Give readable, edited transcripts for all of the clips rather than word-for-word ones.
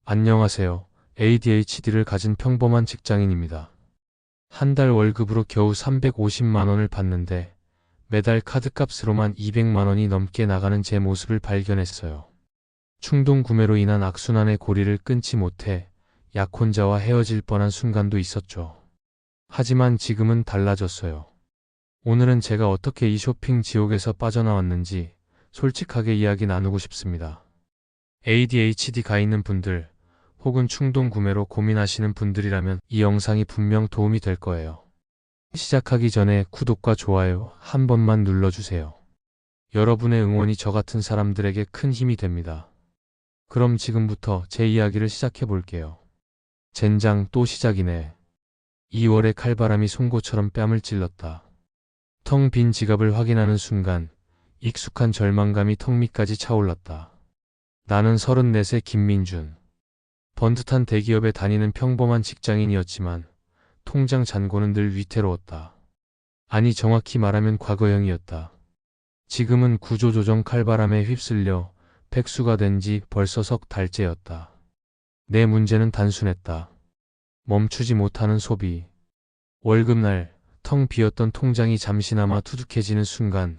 안녕하세요. ADHD를 가진 평범한 직장인입니다. 한 달 월급으로 겨우 350만 원을 받는데 매달 카드값으로만 200만 원이 넘게 나가는 제 모습을 발견했어요. 충동 구매로 인한 악순환의 고리를 끊지 못해 약혼자와 헤어질 뻔한 순간도 있었죠. 하지만 지금은 달라졌어요. 오늘은 제가 어떻게 이 쇼핑 지옥에서 빠져나왔는지 솔직하게 이야기 나누고 싶습니다. ADHD가 있는 분들, 혹은 충동 구매로 고민하시는 분들이라면 이 영상이 분명 도움이 될 거예요. 시작하기 전에 구독과 좋아요 한 번만 눌러주세요. 여러분의 응원이 저 같은 사람들에게 큰 힘이 됩니다. 그럼 지금부터 제 이야기를 시작해 볼게요. 젠장 또 시작이네. 2월의 칼바람이 송곳처럼 뺨을 찔렀다. 텅 빈 지갑을 확인하는 순간 익숙한 절망감이 턱 밑까지 차올랐다. 나는 34세 김민준. 번듯한 대기업에 다니는 평범한 직장인이었지만 통장 잔고는 늘 위태로웠다. 아니 정확히 말하면 과거형이었다. 지금은 구조조정 칼바람에 휩쓸려 백수가 된 지 벌써 석 달째였다. 내 문제는 단순했다. 멈추지 못하는 소비. 월급날 텅 비었던 통장이 잠시나마 투둑해지는 순간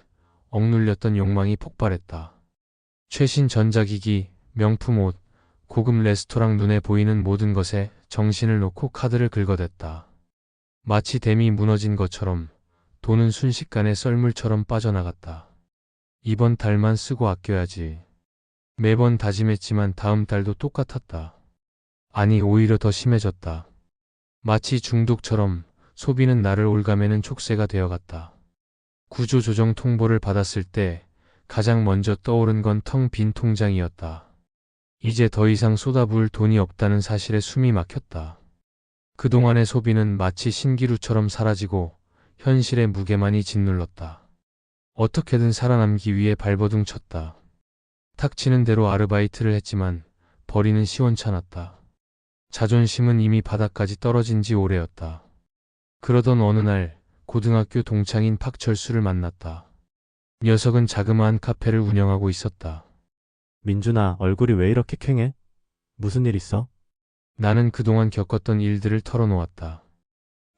억눌렸던 욕망이 폭발했다. 최신 전자기기, 명품 옷, 고급 레스토랑 눈에 보이는 모든 것에 정신을 놓고 카드를 긁어댔다. 마치 댐이 무너진 것처럼 돈은 순식간에 썰물처럼 빠져나갔다. 이번 달만 쓰고 아껴야지. 매번 다짐했지만 다음 달도 똑같았다. 아니 오히려 더 심해졌다. 마치 중독처럼 소비는 나를 올가매는 촉새가 되어갔다. 구조조정 통보를 받았을 때 가장 먼저 떠오른 건 텅 빈 통장이었다. 이제 더 이상 쏟아부을 돈이 없다는 사실에 숨이 막혔다. 그동안의 소비는 마치 신기루처럼 사라지고 현실의 무게만이 짓눌렀다. 어떻게든 살아남기 위해 발버둥 쳤다. 탁치는 대로 아르바이트를 했지만 벌이는 시원찮았다. 자존심은 이미 바닥까지 떨어진 지 오래였다. 그러던 어느 날 고등학교 동창인 박철수를 만났다. 녀석은 자그마한 카페를 운영하고 있었다. 민준아, 얼굴이 왜 이렇게 퀭해? 무슨 일 있어? 나는 그동안 겪었던 일들을 털어놓았다.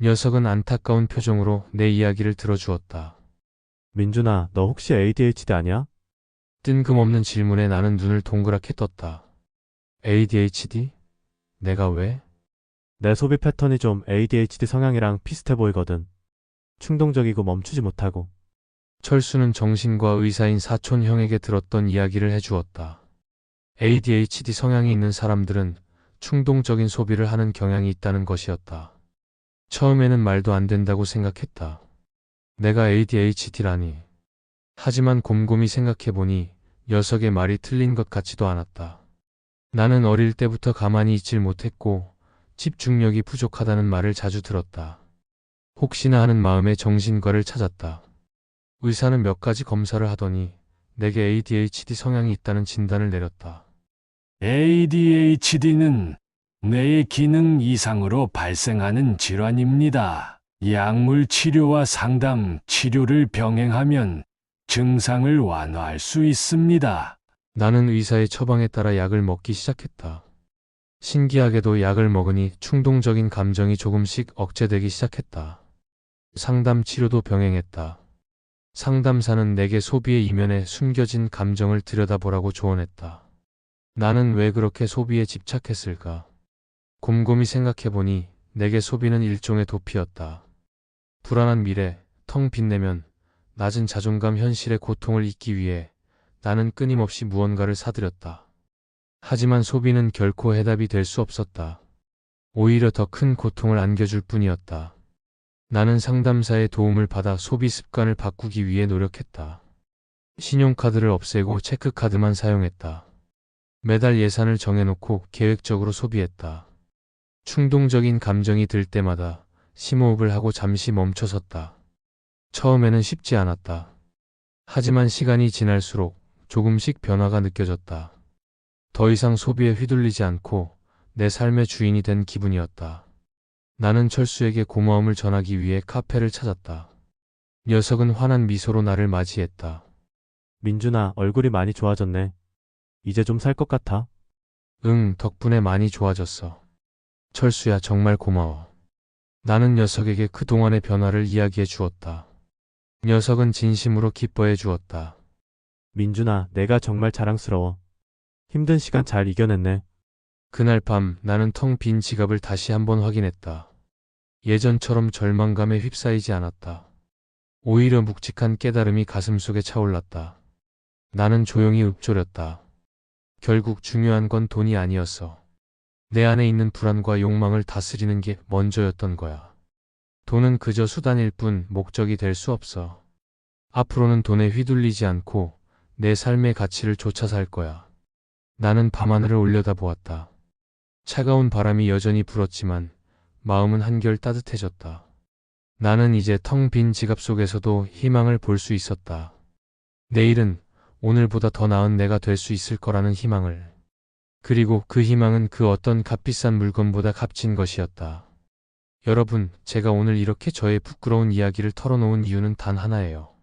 녀석은 안타까운 표정으로 내 이야기를 들어주었다. 민준아, 너 혹시 ADHD 아니야? 뜬금없는 질문에 나는 눈을 동그랗게 떴다. ADHD? 내가 왜? 내 소비 패턴이 좀 ADHD 성향이랑 비슷해 보이거든. 충동적이고 멈추지 못하고. 철수는 정신과 의사인 사촌 형에게 들었던 이야기를 해주었다. ADHD 성향이 있는 사람들은 충동적인 소비를 하는 경향이 있다는 것이었다. 처음에는 말도 안 된다고 생각했다. 내가 ADHD라니. 하지만 곰곰이 생각해보니 녀석의 말이 틀린 것 같지도 않았다. 나는 어릴 때부터 가만히 있질 못했고 집중력이 부족하다는 말을 자주 들었다. 혹시나 하는 마음에 정신과를 찾았다. 의사는 몇 가지 검사를 하더니 내게 ADHD 성향이 있다는 진단을 내렸다. ADHD는 뇌의 기능 이상으로 발생하는 질환입니다. 약물 치료와 상담, 치료를 병행하면 증상을 완화할 수 있습니다. 나는 의사의 처방에 따라 약을 먹기 시작했다. 신기하게도 약을 먹으니 충동적인 감정이 조금씩 억제되기 시작했다. 상담 치료도 병행했다. 상담사는 내게 소비의 이면에 숨겨진 감정을 들여다보라고 조언했다. 나는 왜 그렇게 소비에 집착했을까? 곰곰이 생각해보니 내게 소비는 일종의 도피였다. 불안한 미래, 텅 빈 내면, 낮은 자존감 현실의 고통을 잊기 위해 나는 끊임없이 무언가를 사들였다. 하지만 소비는 결코 해답이 될 수 없었다. 오히려 더 큰 고통을 안겨줄 뿐이었다. 나는 상담사의 도움을 받아 소비 습관을 바꾸기 위해 노력했다. 신용카드를 없애고 체크카드만 사용했다. 매달 예산을 정해놓고 계획적으로 소비했다. 충동적인 감정이 들 때마다 심호흡을 하고 잠시 멈춰섰다. 처음에는 쉽지 않았다. 하지만 시간이 지날수록 조금씩 변화가 느껴졌다. 더 이상 소비에 휘둘리지 않고 내 삶의 주인이 된 기분이었다. 나는 철수에게 고마움을 전하기 위해 카페를 찾았다. 녀석은 환한 미소로 나를 맞이했다. 민준아, 얼굴이 많이 좋아졌네. 이제 좀 살 것 같아. 응, 덕분에 많이 좋아졌어. 철수야, 정말 고마워. 나는 녀석에게 그동안의 변화를 이야기해 주었다. 녀석은 진심으로 기뻐해 주었다. 민준아, 내가 정말 자랑스러워. 힘든 시간 잘 이겨냈네. 그날 밤 나는 텅 빈 지갑을 다시 한번 확인했다. 예전처럼 절망감에 휩싸이지 않았다. 오히려 묵직한 깨달음이 가슴속에 차올랐다. 나는 조용히 읊조렸다. 결국 중요한 건 돈이 아니었어. 내 안에 있는 불안과 욕망을 다스리는 게 먼저였던 거야. 돈은 그저 수단일 뿐 목적이 될 수 없어. 앞으로는 돈에 휘둘리지 않고 내 삶의 가치를 좇아 살 거야. 나는 밤하늘을 올려다보았다. 차가운 바람이 여전히 불었지만 마음은 한결 따뜻해졌다. 나는 이제 텅 빈 지갑 속에서도 희망을 볼 수 있었다. 내일은 오늘보다 더 나은 내가 될 수 있을 거라는 희망을. 그리고 그 희망은 그 어떤 값비싼 물건보다 값진 것이었다. 여러분, 제가 오늘 이렇게 저의 부끄러운 이야기를 털어놓은 이유는 단 하나예요.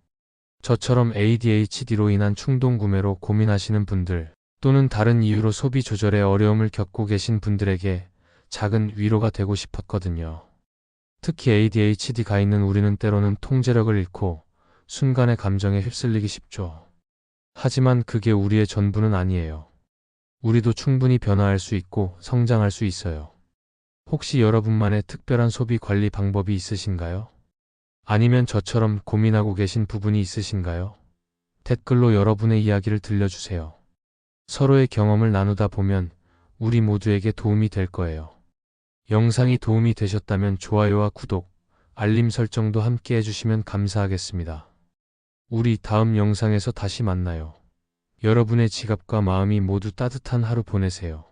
저처럼 ADHD로 인한 충동 구매로 고민하시는 분들, 또는 다른 이유로 소비 조절에 어려움을 겪고 계신 분들에게 작은 위로가 되고 싶었거든요. 특히 ADHD가 있는 우리는 때로는 통제력을 잃고 순간의 감정에 휩쓸리기 쉽죠. 하지만 그게 우리의 전부는 아니에요. 우리도 충분히 변화할 수 있고 성장할 수 있어요. 혹시 여러분만의 특별한 소비 관리 방법이 있으신가요? 아니면 저처럼 고민하고 계신 부분이 있으신가요? 댓글로 여러분의 이야기를 들려주세요. 서로의 경험을 나누다 보면 우리 모두에게 도움이 될 거예요. 영상이 도움이 되셨다면 좋아요와 구독, 알림 설정도 함께 해주시면 감사하겠습니다. 우리 다음 영상에서 다시 만나요. 여러분의 지갑과 마음이 모두 따뜻한 하루 보내세요.